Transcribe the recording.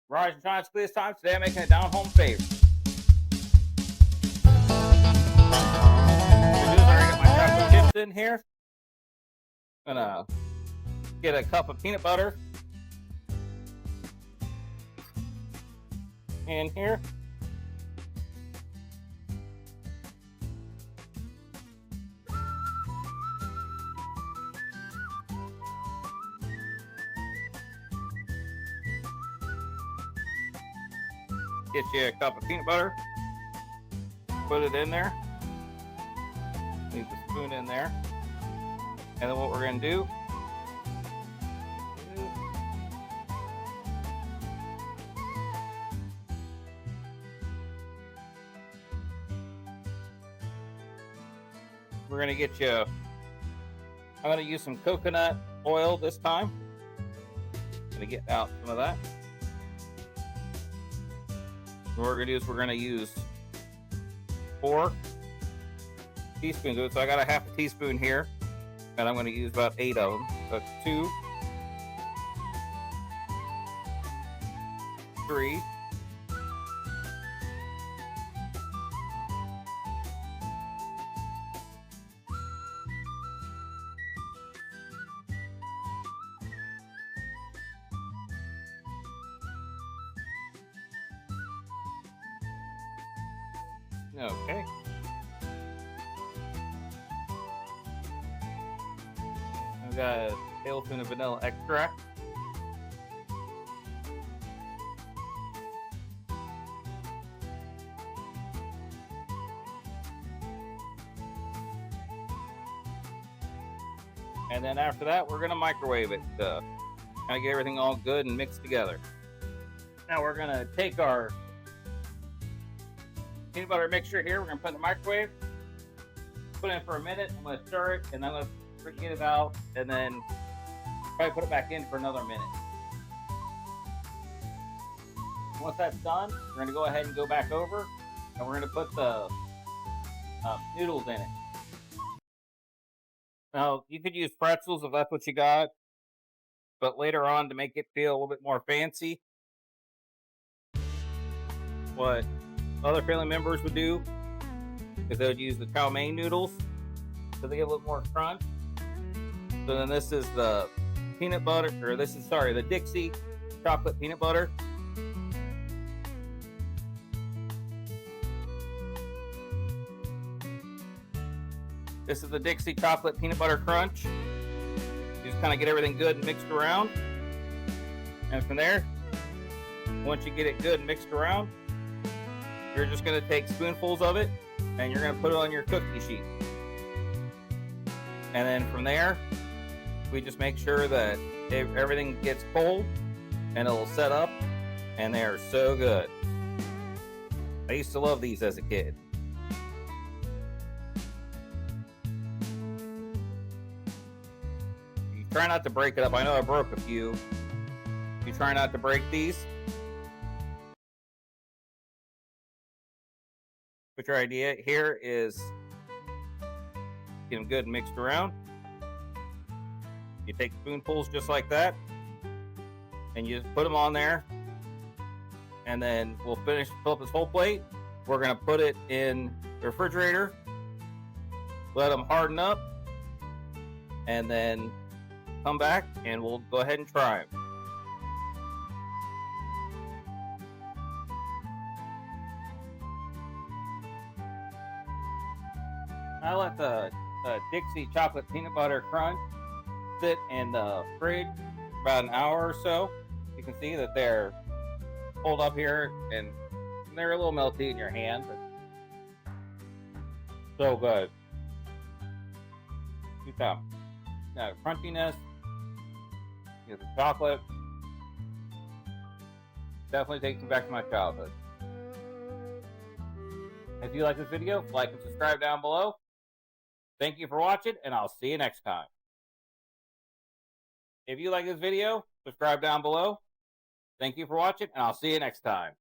Rise and shine this time. Today I'm making a down home favorite. What I'm gonna do is I already got my chocolate chips in here. Gonna get a cup of peanut butter in here. Get you a cup of peanut butter. Put it in there. Leave the spoon in there. And then what we're going to do we're going to get you, I'm going to use some coconut oil this time. I'm going to get out some of that. What we're going to do is we're going to use 4 teaspoons of it. So I got a half a teaspoon here, and I'm going to use about 8 of them. So 2, 3, 4. Okay. I've got a tablespoon of vanilla extract. And then after that, we're going to microwave it to kind of get everything all good and mixed together. Now we're going to take our peanut butter mixture here. We're going to put it in the microwave. Put it in for a minute. I'm going to stir it, and then I'm going to get it out, and then probably put it back in for another minute. Once that's done, we're going to go ahead and go back over, and we're going to put the noodles in it. Now, you could use pretzels if that's what you got, but later on, to make it feel a little bit more fancy, what other family members would do is they would use the chow noodles, so they get a little more crunch. So then this is the peanut butter, or this is, sorry, the Dixie chocolate peanut butter. This is the Dixie chocolate peanut butter crunch. You just kind of get everything good and mixed around. And from there, once you get it good and mixed around, you're just going to take spoonfuls of it and you're going to put it on your cookie sheet. And then from there, we just make sure that everything gets cold and it'll set up, and they are so good. I used to love these as a kid. You try not to break it up. I know I broke a few. You try not to break these. But your idea here is get them good and mixed around. You take spoonfuls just like that, and you put them on there, and then we'll fill up this whole plate. We're going to put it in the refrigerator, let them harden up, and then come back and we'll go ahead and try them. I let the Dixie chocolate peanut butter crunch sit in the fridge for about an hour or so. You can see that they're pulled up here and they're a little melty in your hand, but so good. Good job. Now, crunchiness, you get the chocolate. Definitely takes me back to my childhood. If you like this video, like and subscribe down below. Thank you for watching, and I'll see you next time. If you like this video, subscribe down below. Thank you for watching, and I'll see you next time.